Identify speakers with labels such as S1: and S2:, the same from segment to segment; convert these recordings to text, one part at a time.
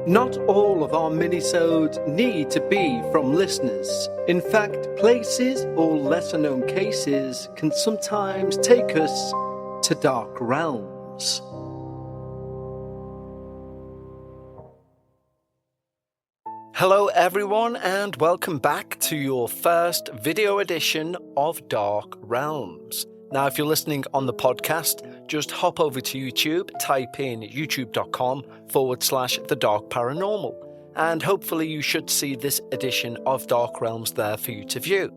S1: Not all of our minisodes need to be from listeners. In fact, places or lesser-known cases can sometimes take us to dark realms. Hello everyone, and welcome back to your first video edition of Dark Realms. Now, if you're listening on the podcast, just hop over to YouTube, type in youtube.com/The Dark Paranormal, and hopefully you should see this edition of Dark Realms there for you to view.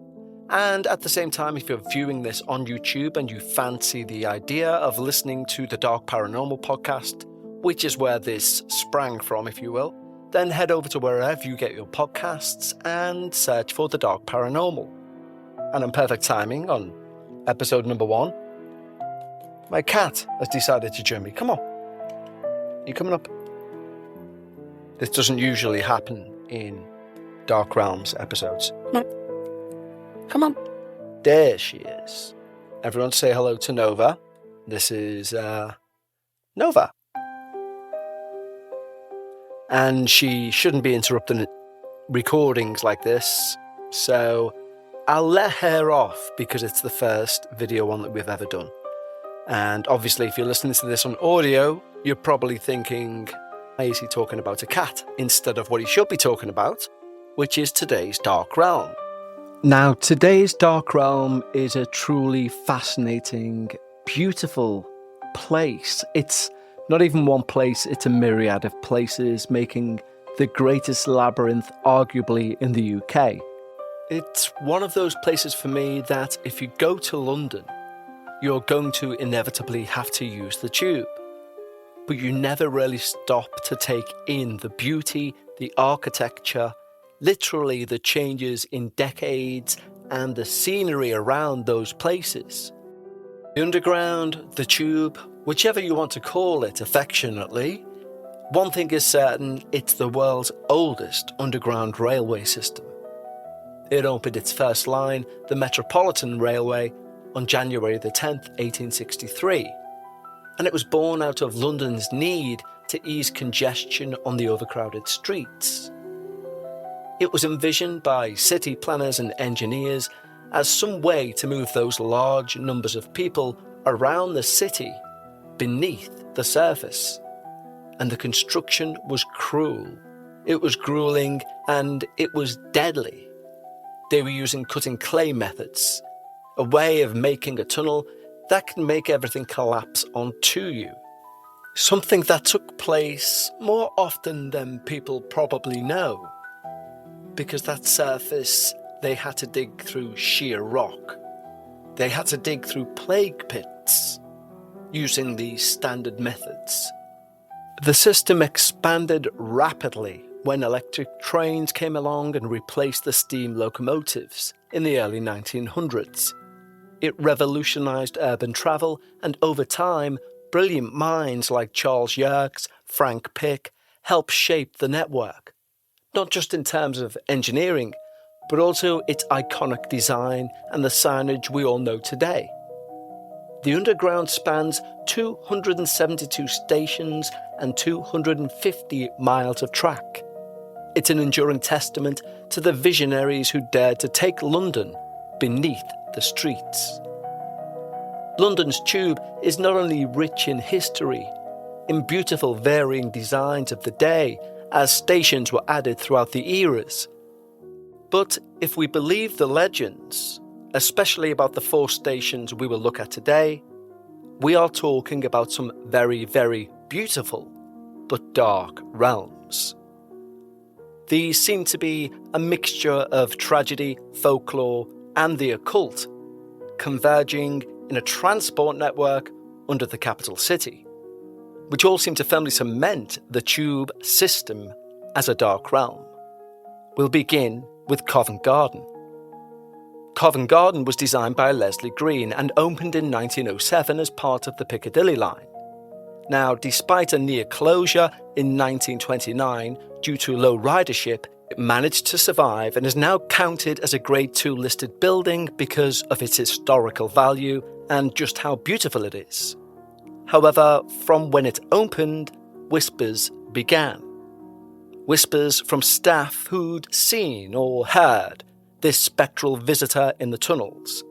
S1: And at the same time, if you're viewing this on YouTube and you fancy the idea of listening to the Dark Paranormal podcast, which is where this sprang from, if you will, then head over to wherever you get your podcasts and search for the Dark Paranormal. And on perfect timing, on episode number 1, my cat has decided to join me. Come on. You coming up? This doesn't usually happen in Dark Realms episodes. Come on. Come on. There she is. Everyone say hello to Nova. This is Nova. And she shouldn't be interrupting recordings like this, so I'll let her off because it's the first video one that we've ever done. And obviously, if you're listening to this on audio, you're probably thinking, why is he talking about a cat instead of what he should be talking about, which is today's Dark Realm. Now, today's Dark Realm is a truly fascinating, beautiful place. It's not even one place, it's a myriad of places, making the greatest labyrinth arguably in the UK. It's one of those places for me that if you go to London, you're going to inevitably have to use the tube. But you never really stop to take in the beauty, the architecture, literally the changes in decades and the scenery around those places. The underground, the tube, whichever you want to call it affectionately, one thing is certain, it's the world's oldest underground railway system. It opened its first line, the Metropolitan Railway, on January the 10th, 1863, and it was born out of London's need to ease congestion on the overcrowded streets. It was envisioned by city planners and engineers as some way to move those large numbers of people around the city beneath the surface. And the construction was cruel. It was grueling and it was deadly. They were using cutting clay methods, a way of making a tunnel that can make everything collapse onto you. Something that took place more often than people probably know, because that surface, they had to dig through sheer rock. They had to dig through plague pits using these standard methods. The system expanded rapidly when electric trains came along and replaced the steam locomotives in the early 1900s. It revolutionized urban travel, and over time, brilliant minds like Charles Yerkes, Frank Pick helped shape the network, not just in terms of engineering, but also its iconic design and the signage we all know today. The underground spans 272 stations and 250 miles of track. It's an enduring testament to the visionaries who dared to take London beneath the streets. London's tube is not only rich in history, in beautiful varying designs of the day as stations were added throughout the eras, but if we believe the legends, especially about the 4 stations we will look at today, we are talking about some very, very beautiful but dark realms. These seem to be a mixture of tragedy, folklore, and the occult, converging in a transport network under the capital city, which all seem to firmly cement the tube system as a dark realm. We'll begin with Covent Garden. Covent Garden was designed by Leslie Green and opened in 1907 as part of the Piccadilly line. Now, despite a near closure in 1929 due to low ridership, it managed to survive and is now counted as a Grade 2 listed building because of its historical value and just how beautiful it is. However, from when it opened, whispers began. Whispers from staff who'd seen or heard this spectral visitor in the tunnels.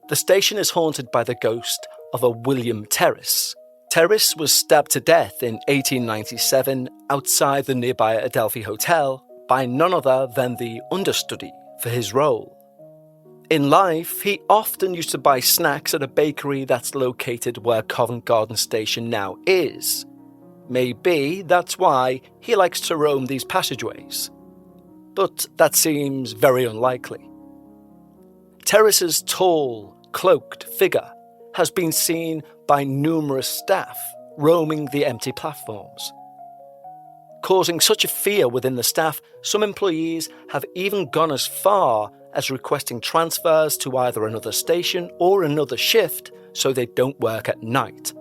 S1: The station is haunted by the ghost of a William Terrace. Terrace was stabbed to death in 1897 outside the nearby Adelphi Hotel by none other than the understudy for his role. In life, he often used to buy snacks at a bakery that's located where Covent Garden Station now is. Maybe that's why he likes to roam these passageways. But that seems very unlikely. Terrace's tall, cloaked figure has been seen by numerous staff roaming the empty platforms. Causing such a fear within the staff, some employees have even gone as far as requesting transfers to either another station or another shift so they don't work at night.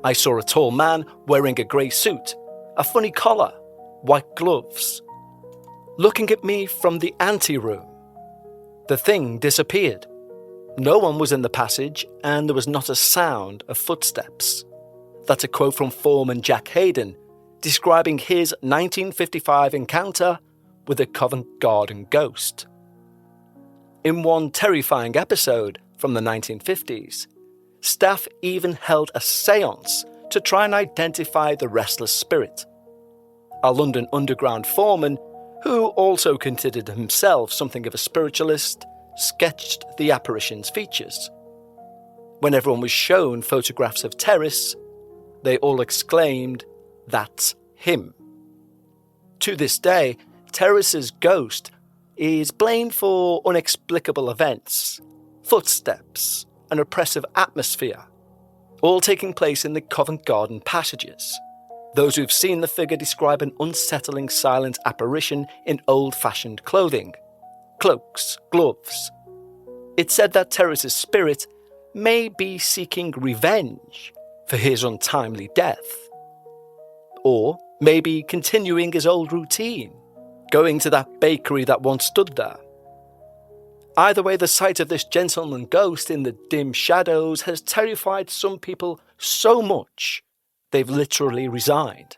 S1: I saw a tall man wearing a grey suit, a funny collar, white gloves, looking at me from the anteroom. The thing disappeared. No one was in the passage and there was not a sound of footsteps. That's a quote from foreman Jack Hayden, describing his 1955 encounter with a Covent Garden ghost. In one terrifying episode from the 1950s, staff even held a séance to try and identify the restless spirit. A London Underground foreman, who also considered himself something of a spiritualist, sketched the apparition's features. When everyone was shown photographs of Terrace, they all exclaimed, "That's him." To this day, Terrace's ghost is blamed for inexplicable events, footsteps, an oppressive atmosphere, all taking place in the Covent Garden passages. Those who've seen the figure describe an unsettling silent apparition in old-fashioned clothing, cloaks, gloves. It's said that Terrace's spirit may be seeking revenge for his untimely death. Or maybe continuing his old routine, going to that bakery that once stood there. Either way, the sight of this gentleman ghost in the dim shadows has terrified some people so much they've literally resigned.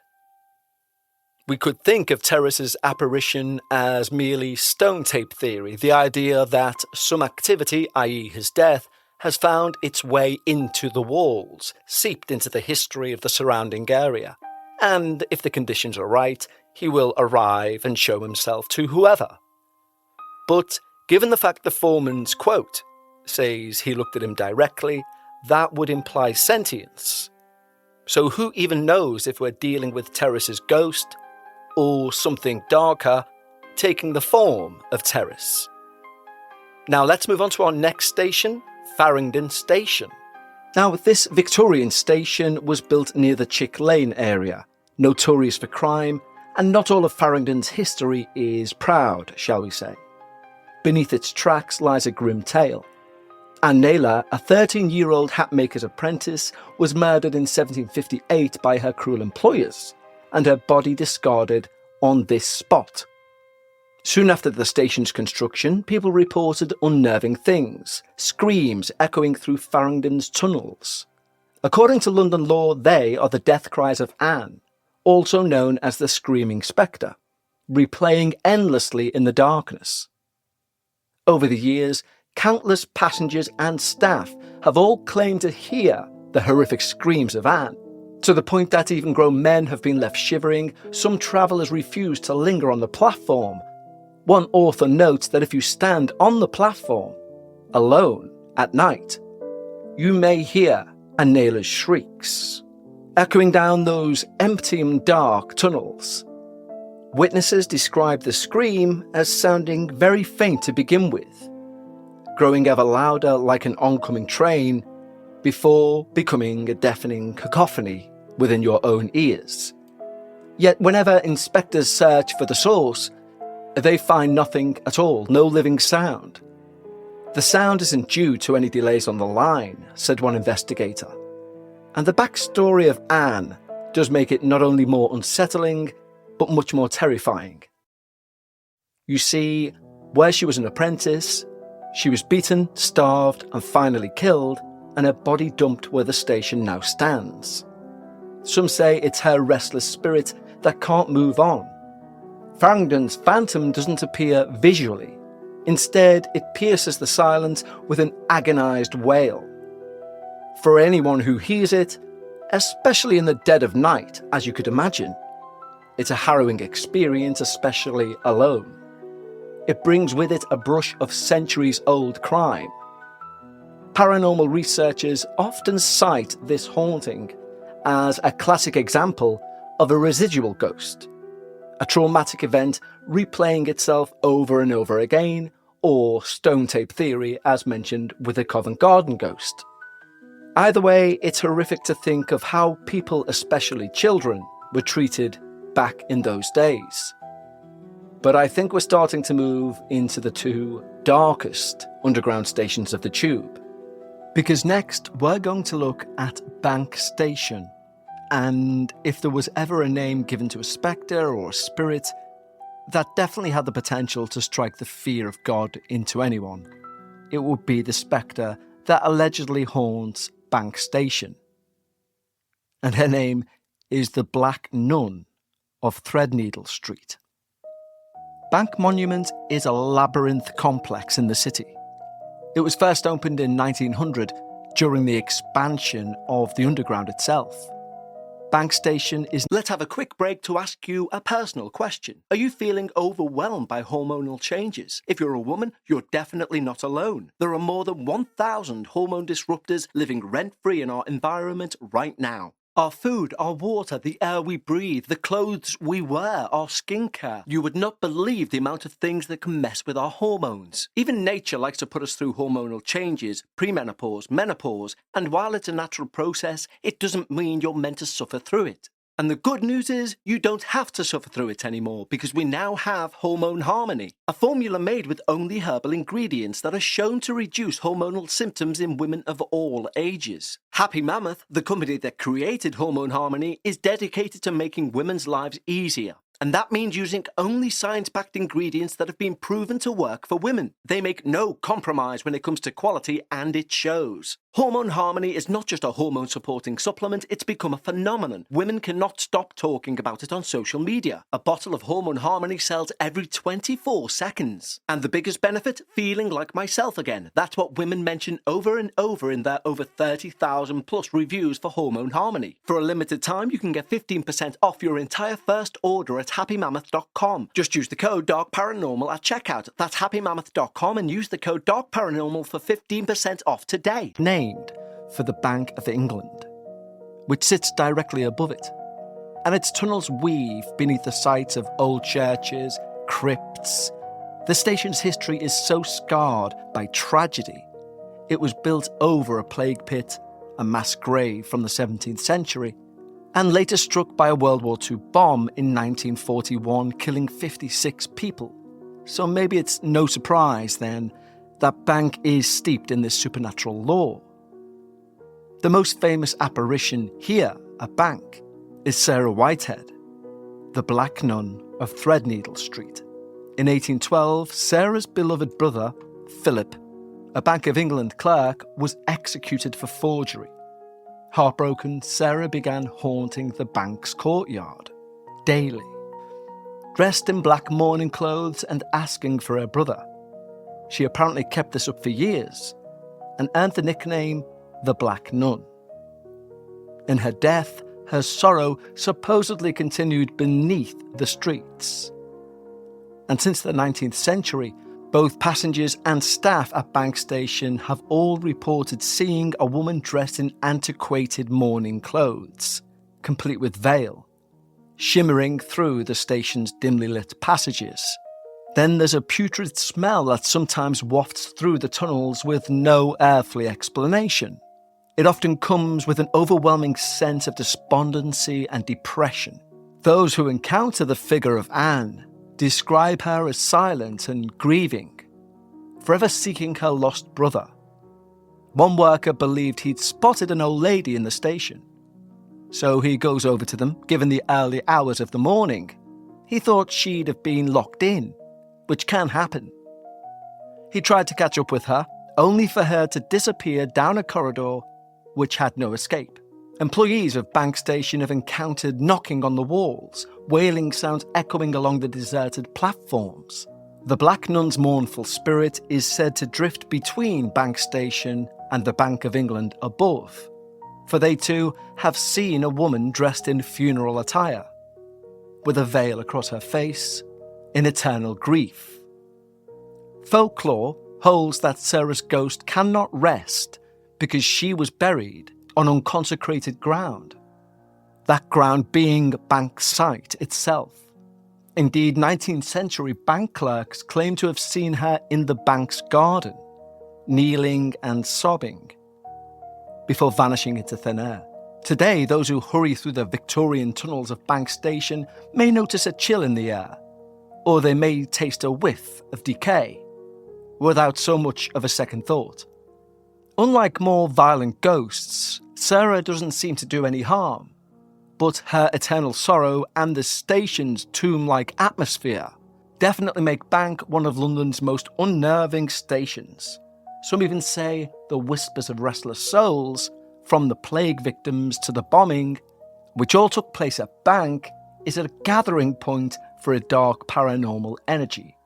S1: We could think of Terrace's apparition as merely stone tape theory, the idea that some activity, i.e. his death, has found its way into the walls, seeped into the history of the surrounding area, and if the conditions are right, he will arrive and show himself to whoever. But given the fact the foreman's quote says he looked at him directly, that would imply sentience. So who even knows if we're dealing with Terrace's ghost or something darker taking the form of Terrace? Now let's move on to our next station, Farringdon Station. Now this Victorian station was built near the Chick Lane area, notorious for crime, and not all of Farringdon's history is proud, shall we say. Beneath its tracks lies a grim tale. Anne Naylor, a 13-year-old hatmaker's apprentice, was murdered in 1758 by her cruel employers, and her body discarded on this spot. Soon after the station's construction, people reported unnerving things, screams echoing through Farringdon's tunnels. According to London law, they are the death cries of Anne, also known as the Screaming Spectre, replaying endlessly in the darkness. Over the years, countless passengers and staff have all claimed to hear the horrific screams of Anne, to the point that even grown men have been left shivering. Some travellers refuse to linger on the platform. One author notes that if you stand on the platform, alone, at night, you may hear Anne Naylor's shrieks, echoing down those empty and dark tunnels. Witnesses describe the scream as sounding very faint to begin with, growing ever louder like an oncoming train, before becoming a deafening cacophony within your own ears. Yet whenever inspectors search for the source, they find nothing at all, no living sound. The sound isn't due to any delays on the line, said one investigator. And the backstory of Anne does make it not only more unsettling, but much more terrifying. You see, where she was an apprentice, she was beaten, starved, and finally killed, and her body dumped where the station now stands. Some say it's her restless spirit that can't move on. Farrington's phantom doesn't appear visually. Instead, it pierces the silence with an agonised wail. For anyone who hears it, especially in the dead of night, as you could imagine, it's a harrowing experience, especially alone. It brings with it a brush of centuries-old crime. Paranormal researchers often cite this haunting as a classic example of a residual ghost, a traumatic event replaying itself over and over again, or stone tape theory as mentioned with the Covent Garden ghost. Either way, it's horrific to think of how people, especially children, were treated back in those days. But I think we're starting to move into the two darkest underground stations of the Tube. Because next, we're going to look at Bank Station. And if there was ever a name given to a spectre or a spirit, that definitely had the potential to strike the fear of God into anyone, it would be the spectre that allegedly haunts Bank Station. And her name is the Black Nun of Threadneedle Street. Bank Monument is a labyrinth complex in the city. It was first opened in 1900 during the expansion of the underground itself. Bank Station is... Let's have a quick break to ask you a personal question. Are you feeling overwhelmed by hormonal changes? If you're a woman, you're definitely not alone. There are more than 1,000 hormone disruptors living rent-free in our environment right now. Our food, our water, the air we breathe, the clothes we wear, our skincare. You would not believe the amount of things that can mess with our hormones. Even nature likes to put us through hormonal changes, premenopause, menopause, and while it's a natural process, it doesn't mean you're meant to suffer through it. And the good news is, you don't have to suffer through it anymore because we now have Hormone Harmony, a formula made with only herbal ingredients that are shown to reduce hormonal symptoms in women of all ages. Happy Mammoth, the company that created Hormone Harmony, is dedicated to making women's lives easier. And that means using only science-backed ingredients that have been proven to work for women. They make no compromise when it comes to quality, and it shows. Hormone Harmony is not just a hormone-supporting supplement, it's become a phenomenon. Women cannot stop talking about it on social media. A bottle of Hormone Harmony sells every 24 seconds. And the biggest benefit? Feeling like myself again. That's what women mention over and over in their over 30,000 plus reviews for Hormone Harmony. For a limited time, you can get 15% off your entire first order at happymammoth.com. Just use the code DARKParanormal at checkout. That's happymammoth.com and use the code DARKParanormal for 15% off today. Named for the Bank of England, which sits directly above it, and its tunnels weave beneath the sites of old churches, crypts. The station's history is so scarred by tragedy. It was built over a plague pit, a mass grave from the 17th century, and later struck by a World War II bomb in 1941, killing 56 people. So maybe it's no surprise, then, that Bank is steeped in this supernatural lore. The most famous apparition here at Bank is Sarah Whitehead, the Black Nun of Threadneedle Street. In 1812, Sarah's beloved brother, Philip, a Bank of England clerk, was executed for forgery. Heartbroken, Sarah began haunting the bank's courtyard daily, dressed in black mourning clothes and asking for her brother. She apparently kept this up for years and earned the nickname the Black Nun. In her death, her sorrow supposedly continued beneath the streets. And since the 19th century, both passengers and staff at Bank Station have all reported seeing a woman dressed in antiquated mourning clothes, complete with veil, shimmering through the station's dimly lit passages. Then there's a putrid smell that sometimes wafts through the tunnels with no earthly explanation. It often comes with an overwhelming sense of despondency and depression. Those who encounter the figure of Anne describe her as silent and grieving, forever seeking her lost brother. One worker believed he'd spotted an old lady in the station, so he goes over to them, given the early hours of the morning. He thought she'd have been locked in, which can happen. He tried to catch up with her, only for her to disappear down a corridor which had no escape. Employees of Bank Station have encountered knocking on the walls, wailing sounds echoing along the deserted platforms. The Black Nun's mournful spirit is said to drift between Bank Station and the Bank of England above, for they too have seen a woman dressed in funeral attire, with a veil across her face, in eternal grief. Folklore holds that Sarah's ghost cannot rest because she was buried on unconsecrated ground, that ground being Bank site itself. Indeed, 19th century bank clerks claim to have seen her in the bank's garden, kneeling and sobbing, before vanishing into thin air. Today, those who hurry through the Victorian tunnels of Bank Station may notice a chill in the air, or they may taste a whiff of decay, without so much of a second thought. Unlike more violent ghosts, Sarah doesn't seem to do any harm, but her eternal sorrow and the station's tomb-like atmosphere definitely make Bank one of London's most unnerving stations. Some even say the whispers of restless souls, from the plague victims to the bombing, which all took place at Bank, is a gathering point for a dark paranormal energy,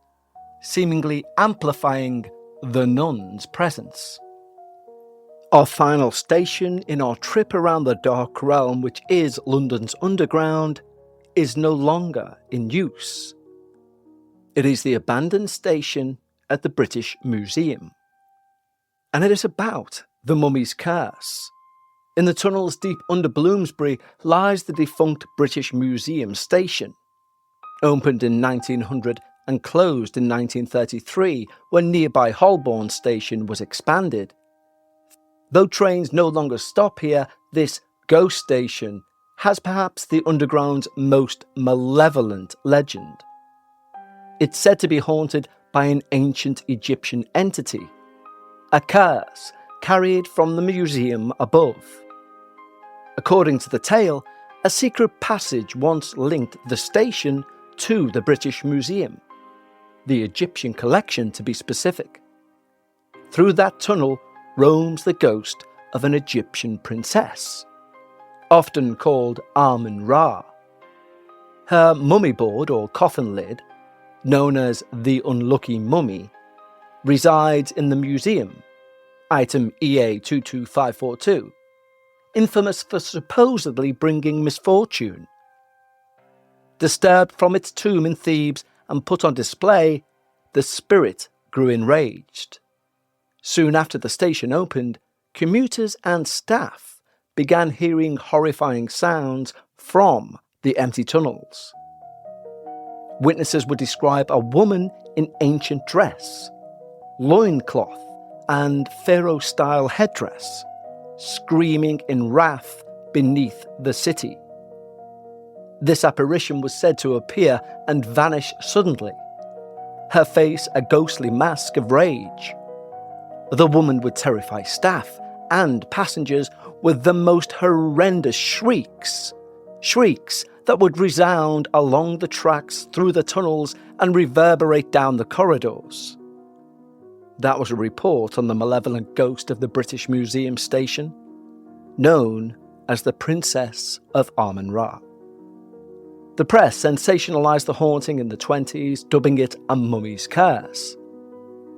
S1: seemingly amplifying the nuns' presence. Our final station in our trip around the dark realm, which is London's Underground, is no longer in use. It is the abandoned station at the British Museum. And it is about the Mummy's Curse. In the tunnels deep under Bloomsbury lies the defunct British Museum station. Opened in 1900 and closed in 1933 when nearby Holborn station was expanded. Though trains no longer stop here, this ghost station has perhaps the Underground's most malevolent legend. It's said to be haunted by an ancient Egyptian entity, a curse carried from the museum above. According to the tale, a secret passage once linked the station to the British Museum, the Egyptian collection to be specific. Through that tunnel roams the ghost of an Egyptian princess, often called Amun-Ra. Her mummy board or coffin lid, known as the Unlucky Mummy, resides in the museum, item EA 22542, infamous for supposedly bringing misfortune. Disturbed from its tomb in Thebes and put on display, the spirit grew enraged. Soon after the station opened, commuters and staff began hearing horrifying sounds from the empty tunnels. Witnesses would describe a woman in ancient dress, loincloth and pharaoh-style headdress, screaming in wrath beneath the city. This apparition was said to appear and vanish suddenly, her face a ghostly mask of rage. The woman would terrify staff and passengers with the most horrendous shrieks that would resound along the tracks through the tunnels and reverberate down the corridors. That was a report on the malevolent ghost of the British Museum station, known as the Princess of Amun-Ra. The press sensationalised the haunting in the 1920s, dubbing it a mummy's curse.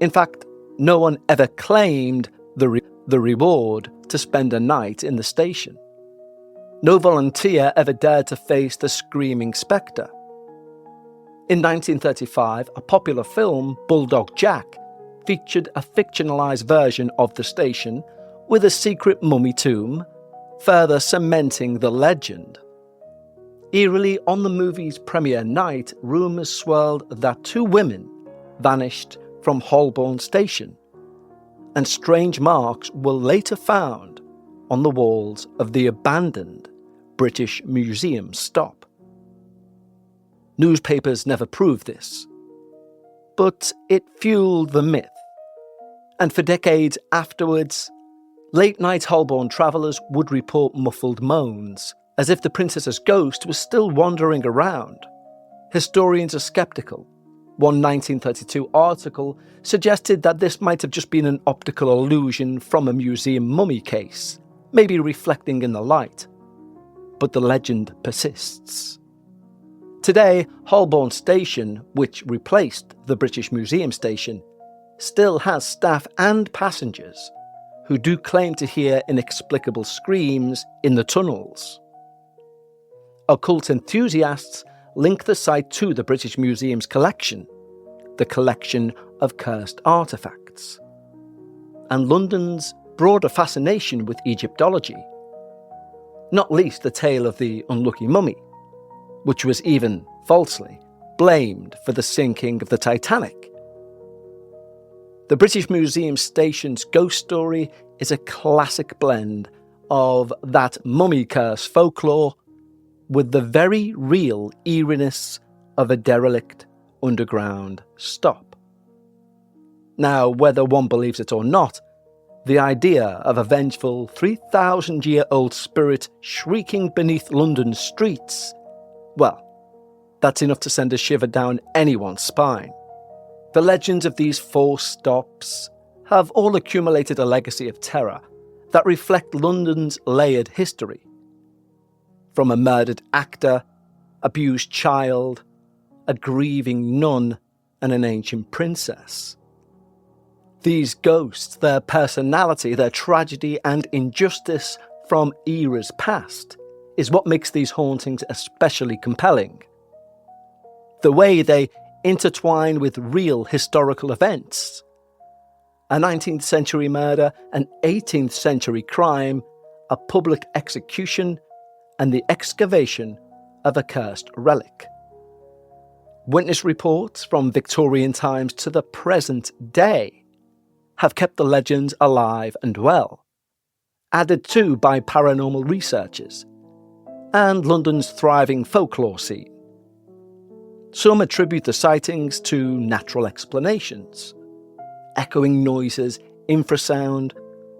S1: In fact, no one ever claimed the reward to spend a night in the station. No volunteer ever dared to face the screaming spectre. In 1935, a popular film, Bulldog Jack, featured a fictionalised version of the station with a secret mummy tomb, further cementing the legend. Eerily, on the movie's premiere night, rumours swirled that two women vanished from Holborn Station, and strange marks were later found on the walls of the abandoned British Museum stop. Newspapers never proved this, but it fueled the myth, and for decades afterwards, late-night Holborn travellers would report muffled moans, as if the princess's ghost was still wandering around. Historians are sceptical. One 1932 article suggested that this might have just been an optical illusion from a museum mummy case, maybe reflecting in the light. but the legend persists. Today, Holborn Station, which replaced the British Museum station, still has staff and passengers who do claim to hear inexplicable screams in the tunnels. Occult enthusiasts link the site to the British Museum's collection, the collection of cursed artefacts, and London's broader fascination with Egyptology, not least the tale of the unlucky mummy, which was even falsely blamed for the sinking of the Titanic. The British Museum station's ghost story is a classic blend of that mummy curse folklore with the very real eeriness of a derelict underground stop. Now, whether one believes it or not, the idea of a vengeful 3,000-year-old spirit shrieking beneath London's streets, well, that's enough to send a shiver down anyone's spine. The legends of these 4 stops have all accumulated a legacy of terror that reflect London's layered history. From a murdered actor, abused child, a grieving nun, and an ancient princess. These ghosts, their personality, their tragedy and injustice from eras past, is what makes these hauntings especially compelling. The way they intertwine with real historical events. A 19th century murder, an 18th century crime, a public execution, and the excavation of a cursed relic. Witness reports from Victorian times to the present day have kept the legends alive and well, added to by paranormal researchers, and London's thriving folklore scene. Some attribute the sightings to natural explanations, echoing noises, infrasound,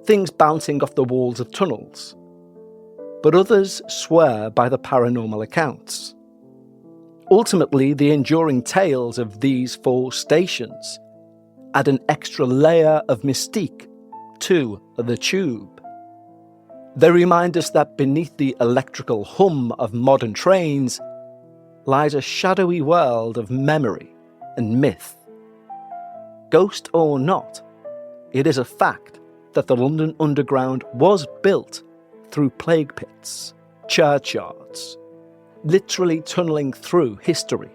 S1: things bouncing off the walls of tunnels. But others swear by the paranormal accounts. Ultimately, the enduring tales of these 4 stations add an extra layer of mystique to the tube. They remind us that beneath the electrical hum of modern trains lies a shadowy world of memory and myth. Ghost or not, it is a fact that the London Underground was built through plague pits, churchyards, literally tunnelling through history.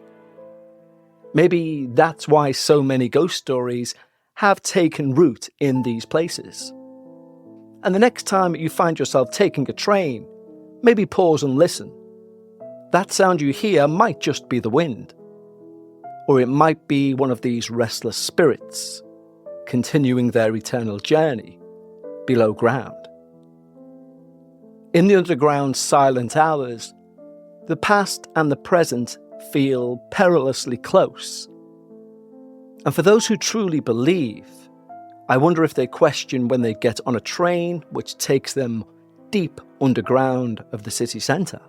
S1: Maybe that's why so many ghost stories have taken root in these places. And the next time you find yourself taking a train, maybe pause and listen. That sound you hear might just be the wind. Or it might be one of these restless spirits, continuing their eternal journey below ground. In the underground's silent hours, the past and the present feel perilously close. And for those who truly believe, I wonder if they question when they get on a train which takes them deep underground of the city centre.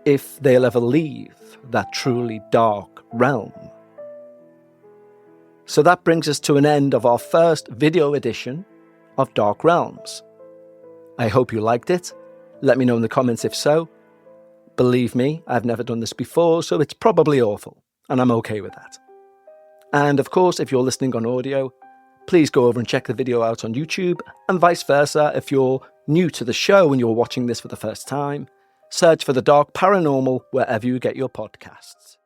S1: If they'll ever leave that truly dark realm. So that brings us to an end of our first video edition of Dark Realms. I hope you liked it. Let me know in the comments if so. Believe me, I've never done this before, so it's probably awful, and I'm okay with that. And of course, if you're listening on audio, please go over and check the video out on YouTube, and vice versa if you're new to the show and you're watching this for the first time. Search for The Dark Paranormal wherever you get your podcasts.